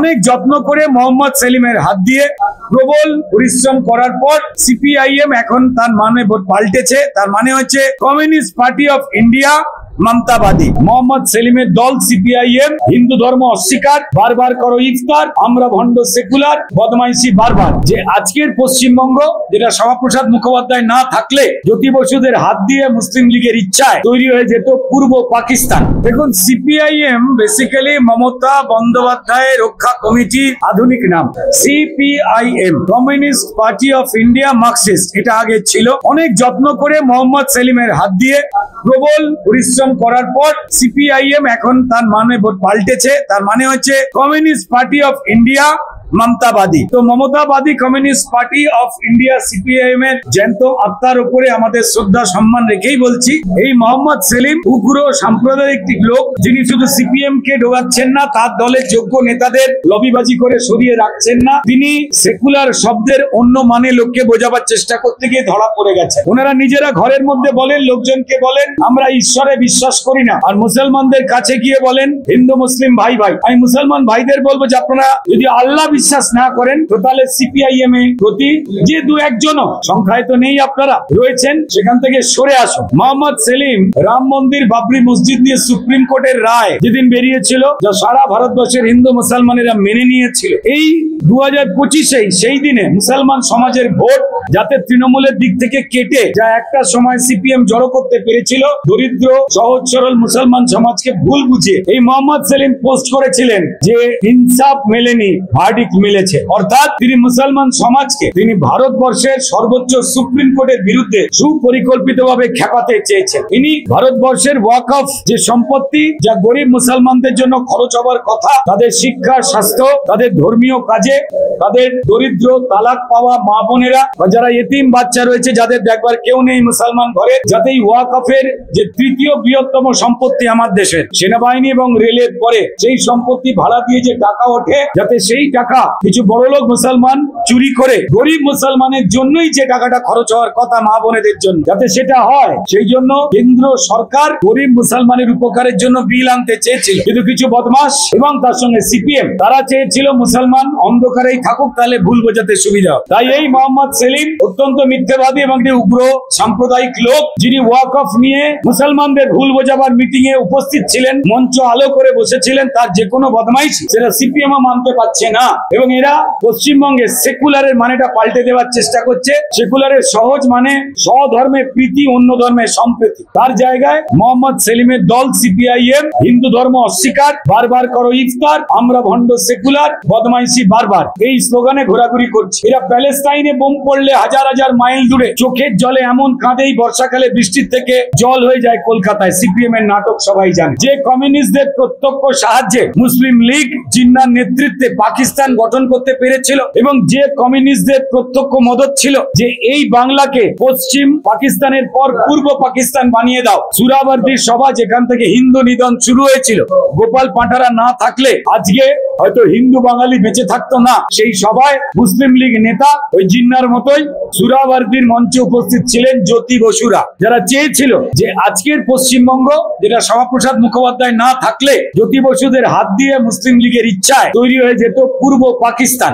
অনেক যত্ন করে মোহাম্মদ সেলিমের হাত দিয়ে প্রবল পরিশ্রম করার পর সিপিআইএম এখন তার মানে পাল্টেছে। তার মানে হচ্ছে কমিউনিস্ট পার্টি অফ ইন্ডিয়া মমতাবাদী। মোহাম্মদ সেলিমের দল সিপিআইএম হিন্দু ধর্ম অস্বীকার, বারবার করো ইফতার, আমরা ভণ্ড সেকুলার, বদমাইশি বারবার। যে আজকের পশ্চিমবঙ্গ, যেটা শ্যামাপ্রসাদ মুখোপাধ্যায় না থাকলে জ্যোতি বসুদের হাত দিয়ে মুসলিম লীগের ইচ্ছায় তৈরি হয়ে যেত পূর্ব পাকিস্তান। দেখুন, সিপিআইএম বেসিক্যালি মমতা বন্দ্যোপাধ্যায় রক্ষা কমিটির আধুনিক নাম। CPIM communist party of India Marxist, এটা আগে ছিল। অনেক যত্ন করে মোহাম্মদ সেলিমের হাত দিয়ে প্রবল পরিশ্রম করার পর সিপিআইএম এখন তার মানে পাল্টেছে। তার মানে হচ্ছে কমিউনিস্ট পার্টি অফ ইন্ডিয়া মমতাবাদী। তো মমতাবাদী communist party of India CPIM এর জ্যান্ত আত্মার উপরে আমাদের শ্রদ্ধা সম্মান রেখেই বলছি, এই মোহাম্মদ সেলিম উগ্র সাম্প্রদায়িক লোক, যিনি শুধু সিপিএম কে ঢোকাচ্ছেন না, তার দলের যোগ্য নেতাদের লবিবাজি করে সরিয়ে রাখছেন না, তিনি সেকুলার শব্দের অন্য মানে লোককে বোঝাবার চেষ্টা করতে গিয়ে ধরা পড়ে গেছে। ওনারা নিজেরা ঘরের মধ্যে বলেন, লোকজনকে বলেন আমরা ঈশ্বরে বিশ্বাস করি না, আর মুসলমানদের কাছে গিয়ে বলেন হিন্দু মুসলিম ভাই ভাই। আমি মুসলমান ভাইদের বলবো যে আপনারা যদি আল্লাহ বিশ্বাস না করেন তো তাহলে সিপিআইএম এর প্রতি যে দু একজন সংখ্যায় তো নেই আপনারা রয়েছেন, সেখান থেকে সরে আসুন। মোহাম্মদ সেলিম রাম মন্দির বাবরি মসজিদ নিয়ে সুপ্রিম কোর্টের রায় যেদিন বেরিয়েছিল, যা সারা ভারতবর্ষের হিন্দু মুসলমানেরা মেনে নিয়েছিল, এই 2025 সেই দিনে মুসলমান সমাজের ভোট যাতে তৃণমূলের দিক থেকে কেটে যা একটা সময় সিপিএম জড়ো করতে পেরেছিল দরিদ্র সহজ সরল মুসলমান সমাজকে ভুল বুঝিয়ে, এই মোহাম্মদ সেলিম পোস্ট করেছিলেন যে ইনসাফ মেলেনি, ভার্ডিক্ট মিলেছে। অর্থাৎ তিনি মুসলমান সমাজকে, তিনি ভারতবর্ষের সর্বোচ্চ সুপ্রিম কোর্টের বিরুদ্ধে সুপরিকল্পিতভাবে খেপাতে চেয়েছেন। তিনি ভারতবর্ষের ওয়াকফ যে সম্পত্তি, যা গরিব মুসলমানদের জন্য খরচ হবার কথা, তাদের শিক্ষা, স্বাস্থ্য, তাদের ধর্মীয় কাজে, তাদের দরিদ্র তালাক পাওয়া মা বোনেরা বা যারা এতিম বাচ্চা রয়েছে, যাদের দেখবার কেউ নেই মুসলমান ঘরে, যাতে এই ওয়াকফের যে তৃতীয় বৃহত্তম সম্পত্তি আমার দেশের সেনাবাহিনী এবং রেলের পরে, সেই সম্পত্তি ভাড়া দিয়ে যে টাকা ওঠে, যাতে সেই টাকা কিছু বড়লোক মুসলমান চুরি করে গরিব মুসলমানের জন্যই যে টাকাটা খরচ হওয়ার কথা মা বোনেদের জন্য, যাতে সেটা হয়, সেই জন্য কেন্দ্র সরকার গরিব মুসলমানের উপকারের জন্য বিল আনতে চেয়েছিল। কিন্তু কিছু বদমাস এবং তার সঙ্গে সিপিএম, তারা চেয়েছিল মুসলমান অন্ধকারেই থাকুক, তাহলে ভুল বোঝাতে সুবিধা। তাই এই মোহাম্মদ সেলিম অত্যন্ত মিথ্যাবাদী এবং একটি উগ্র সাম্প্রদায়িক লোক, যিনি ওয়াকফ নিয়ে মুসলমানদের ভুল বোঝাবার মিটিং এ উপস্থিত ছিলেন, মঞ্চ আলো করে বসেছিলেন, তার যে কোনো বদমাইশি সেটা সিপিএম মানতে পারছে না। এবং এরা পশ্চিমবঙ্গে সেকুলারের মানেটা পাল্টে দেওয়ার চেষ্টা করছে। সেকুলারের সহজ মানে স্বধর্মে প্রীতি, অন্য ধর্মের সম্প্রীতি। তার জায়গায় মোহাম্মদ সেলিমের দল সিপিআইএম হিন্দু ধর্ম অস্বীকার, বারবার করো ইফতার, আমরা ভণ্ড সেকুলার, বদমাইশি বারবার, এই স্লোগানে ঘোরাঘুরি করছে। এরা প্যালেস্টাইনে বোম পড়লে হাজার হাজার মাইল দূরে চোখের জলে এমন কাঁদেই বর্ষাকালে বৃষ্টির থেকে জল হয়ে যায় কলকাতায়। সিপিএম এর নাটক সবাই জানে। যে কমিউনিস্টদের প্রত্যক্ষ সাহায্যে মুসলিম লীগ জিন্নার নেতৃত্বে পাকিস্তান গঠন করতে পেরেছিল, এবং যে কমিউনিস্টদের প্রত্যক্ষ মদত ছিল যে এই বাংলাকে পশ্চিম পাকিস্তানের পর পূর্ব পাকিস্তান বানিয়ে দাও। সুরাবর্দীর সভা, যেখান থেকে হিন্দু নিধন শুরু হয়েছিল, গোপাল পাঠারা না থাকলে আজকে হয়তো হিন্দু বাঙালি বেঁচে থাকতো না। সেই সভায় মুসলিম লীগ নেতা ওই জিন্নার মতোই সুরাবর্দীর মঞ্চে উপস্থিত ছিলেন জ্যোতি বসুরা, যারা চেয়েছিল যে আজকের পশ্চিমবঙ্গ, যেটা শ্যামাপ্রসাদ মুখোপাধ্যায় না থাকলে জ্যোতি বসুদের হাত দিয়ে মুসলিম লীগের ইচ্ছায় তৈরি হয়ে যেত পূর্ব পাকিস্তান।